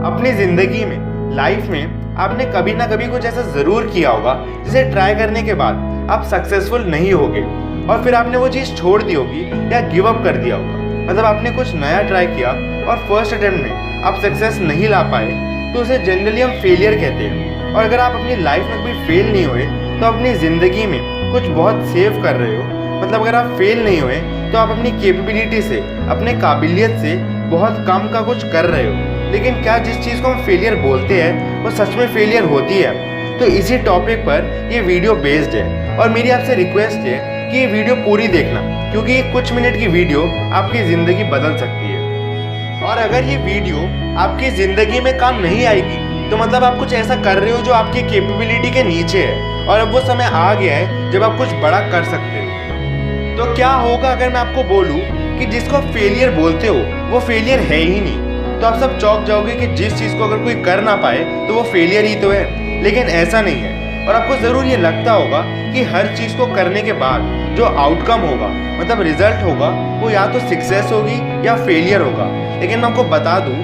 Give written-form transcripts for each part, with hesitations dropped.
अपनी ज़िंदगी में, लाइफ में आपने कभी ना कभी कुछ ऐसा ज़रूर किया होगा जिसे ट्राई करने के बाद आप सक्सेसफुल नहीं होगे और फिर आपने वो चीज़ छोड़ दी होगी या गिव अप कर दिया होगा। मतलब आपने कुछ नया ट्राई किया और फर्स्ट अटेम्प्ट में आप सक्सेस नहीं ला पाए तो उसे जनरली हम फेलियर कहते हैं। और अगर आप अपनी लाइफ में कभी फेल नहीं हुए तो अपनी ज़िंदगी में कुछ बहुत सेव कर रहे हो। मतलब अगर आप फेल नहीं हुए तो आप अपनी कैपेबिलिटी से, अपने काबिलियत से बहुत कम का कुछ कर रहे हो। लेकिन क्या जिस चीज़ को हम फेलियर बोलते हैं वो सच में फेलियर होती है? तो इसी टॉपिक पर ये वीडियो बेस्ड है और मेरी आपसे रिक्वेस्ट है कि ये वीडियो पूरी देखना, क्योंकि ये कुछ मिनट की वीडियो आपकी ज़िंदगी बदल सकती है। और अगर ये वीडियो आपकी ज़िंदगी में काम नहीं आएगी तो मतलब आप कुछ ऐसा कर रहे हो जो आपकी कैपेबिलिटी के नीचे है और अब वो समय आ गया है जब आप कुछ बड़ा कर सकते हो। तो क्या होगा अगर मैं आपको बोलूँ कि जिसको आप फेलियर बोलते हो वो फेलियर है ही नहीं? तो आप सब चौंक जाओगे कि जिस चीज़ को अगर कोई कर ना पाए तो वो फेलियर ही तो है। लेकिन ऐसा नहीं है और आपको ज़रूर ये लगता होगा कि हर चीज़ को करने के बाद जो आउटकम होगा, मतलब रिजल्ट होगा, वो या तो सक्सेस होगी या फेलियर होगा। लेकिन मैं आपको बता दूँ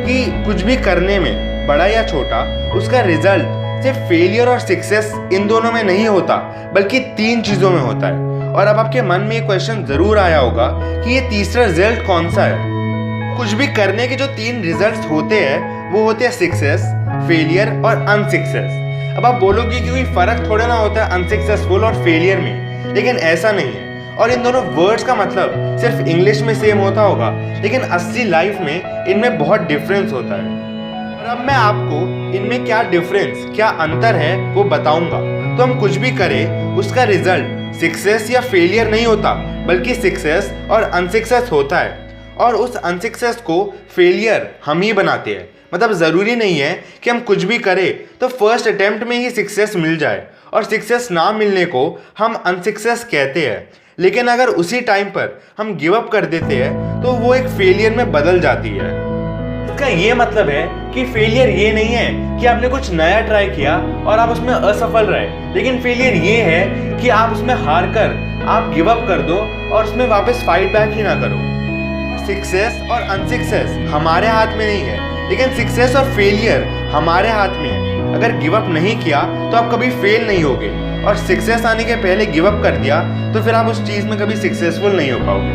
कि कुछ भी करने में, बड़ा या छोटा, उसका रिजल्ट सिर्फ फेलियर और सक्सेस इन दोनों में नहीं होता बल्कि 3 चीज़ों में होता है। और अब आपके मन में ये क्वेश्चन ज़रूर आया होगा कि ये तीसरा रिजल्ट कौन सा है? कुछ भी करने के जो 3 रिजल्ट्स होते हैं वो होते हैं सक्सेस, फेलियर और अनसक्सेस। अब आप बोलोगे कि कोई फ़र्क थोड़ा ना होता है अनसक्सेसफुल और फेलियर में, लेकिन ऐसा नहीं है। और इन दोनों वर्ड्स का मतलब सिर्फ इंग्लिश में सेम होता होगा, लेकिन असली लाइफ में इनमें बहुत डिफरेंस होता है। और अब मैं आपको इनमें क्या डिफरेंस, क्या अंतर है वो बताऊंगा। तो हम कुछ भी करें उसका रिजल्ट सक्सेस या फेलियर नहीं होता बल्कि सक्सेस और अनसक्सेस होता है। और उस अनसक्सेस को फेलियर हम ही बनाते हैं। मतलब ज़रूरी नहीं है कि हम कुछ भी करें तो फर्स्ट अटेम्प्ट में ही सक्सेस मिल जाए, और सक्सेस ना मिलने को हम अनसक्सेस कहते हैं। लेकिन अगर उसी टाइम पर हम गिव अप कर देते हैं तो वो एक फेलियर में बदल जाती है। इसका ये मतलब है कि फेलियर ये नहीं है कि आपने कुछ नया ट्राई किया और आप उसमें असफल रहे, लेकिन फेलियर ये है कि आप उसमें हार कर आप गिव अप कर दो और उसमें वापस फाइट बैक ही ना करो। सक्सेस और अनसक्सेस हमारे हाथ में नहीं है, लेकिन सक्सेस और फेलियर हमारे हाथ में है। अगर गिव अप नहीं किया तो आप कभी फेल नहीं होगे, और सक्सेस आने के पहले गिव अप कर दिया तो फिर आप उस चीज़ में कभी सक्सेसफुल नहीं हो पाओगे।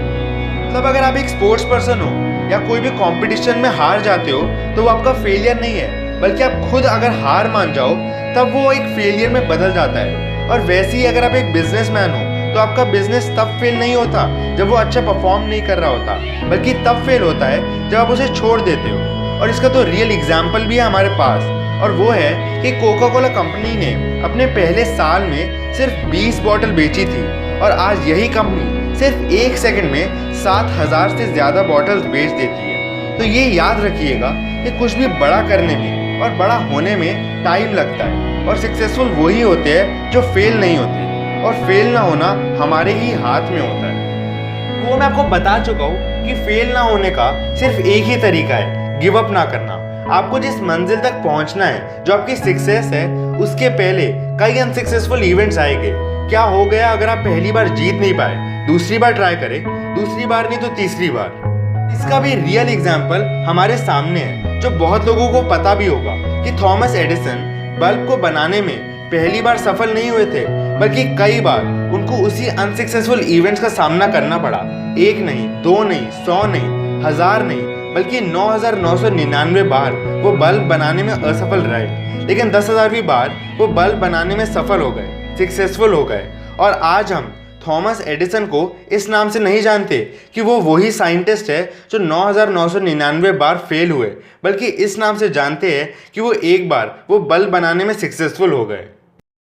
मतलब अगर आप एक स्पोर्ट्स पर्सन हो या कोई भी कंपटीशन में हार जाते हो तो वो आपका फेलियर नहीं है, बल्कि आप खुद अगर हार मान जाओ तब वो एक फेलियर में बदल जाता है। और वैसे ही अगर आप एक बिजनेसमैन हो तो आपका बिजनेस तब फेल नहीं होता जब वो अच्छा परफॉर्म नहीं कर रहा होता, बल्कि तब फेल होता है जब आप उसे छोड़ देते हो। और इसका तो रियल एग्जाम्पल भी है हमारे पास, और वो है कि कोका कोला कंपनी ने अपने पहले साल में सिर्फ 20 बॉटल बेची थी, और आज यही कंपनी सिर्फ 1 सेकंड में 7000 से ज़्यादा बॉटल्स बेच देती है। तो ये याद रखिएगा कि कुछ भी बड़ा करने में और बड़ा होने में टाइम लगता है, और सक्सेसफुल वही होते हैं जो फेल नहीं होते, और फेल ना होना हमारे ही हाथ में होता है। वो मैं आपको बता चुका हूँ कि फेल ना होने का सिर्फ एक ही तरीका है, गिव अप ना करना। आपको जिस मंजिल तक पहुँचना है, जो आपकी सक्सेस है, उसके पहले कई अनसक्सेसफुल इवेंट्स आएंगे। क्या हो गया अगर आप पहली बार जीत नहीं पाए, दूसरी बार ट्राई करें, दूसरी बार नहीं तो तीसरी बार। इसका भी रियल एग्जाम्पल हमारे सामने है, जो बहुत लोगों को पता भी होगा कि थॉमस एडिसन बल्ब को बनाने में पहली बार सफल नहीं हुए थे, बल्कि कई बार उनको उसी अनसक्सेसफुल इवेंट्स का सामना करना पड़ा। 1 नहीं, 2 नहीं, 100 नहीं, 1000 नहीं, बल्कि 9999 बार वो बल्ब बनाने में असफल रहे, लेकिन 10,000वीं बार वो बल्ब बनाने में सफल हो गए, सक्सेसफुल हो गए। और आज हम थॉमस एडिसन को इस नाम से नहीं जानते कि वो वही साइंटिस्ट है जो 9999 बार फेल हुए, बल्कि इस नाम से जानते हैं कि वो एक बार वो बल्ब बनाने में सक्सेसफुल हो गए।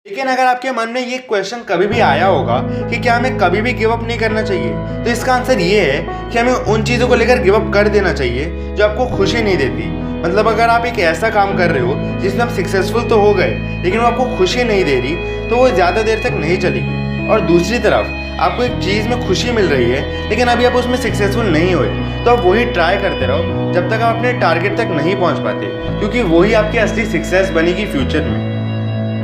लेकिन अगर आपके मन में ये क्वेश्चन कभी भी आया होगा कि क्या हमें कभी भी गिव अप नहीं करना चाहिए, तो इसका आंसर ये है कि हमें उन चीज़ों को लेकर गिव अप कर देना चाहिए जो आपको खुशी नहीं देती। मतलब अगर आप एक ऐसा काम कर रहे हो जिसमें आप सक्सेसफुल तो हो गए, लेकिन वो आपको खुशी नहीं दे रही, तो वो ज़्यादा देर तक नहीं चलेगी। और दूसरी तरफ आपको एक चीज़ में खुशी मिल रही है, लेकिन अभी आप उसमें सक्सेसफुल नहीं हुए, तो आप वही ट्राई करते रहो जब तक आप अपने टारगेट तक नहीं पहुंच पाते, क्योंकि वही आपकी असली सक्सेस बनेगी फ्यूचर में।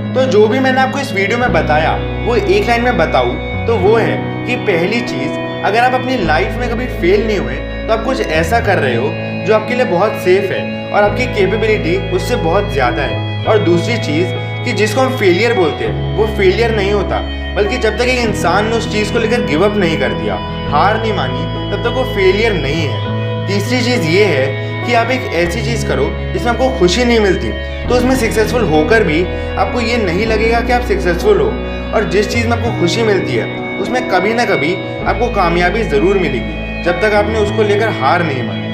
तो जो भी मैंने आपको इस वीडियो में बताया वो एक लाइन में बताऊं तो वो है कि पहली चीज़, अगर आप अपनी लाइफ में कभी फेल नहीं हुए तो आप कुछ ऐसा कर रहे हो जो आपके लिए बहुत सेफ है और आपकी कैपेबिलिटी उससे बहुत ज़्यादा है। और दूसरी चीज़ कि जिसको हम फेलियर बोलते हैं वो फेलियर नहीं होता, बल्कि जब तक एक इंसान ने उस चीज़ को लेकर गिव अप नहीं कर दिया, हार नहीं मानी, तब तक वो फेलियर नहीं है। तीसरी चीज़ ये है कि आप एक ऐसी चीज़ करो जिसमें आपको खुशी नहीं मिलती, तो उसमें सक्सेसफुल होकर भी आपको ये नहीं लगेगा कि आप सक्सेसफुल हो। और जिस चीज़ में आपको खुशी मिलती है उसमें कभी ना कभी आपको कामयाबी ज़रूर मिलेगी, जब तक आपने उसको लेकर हार नहीं मानी।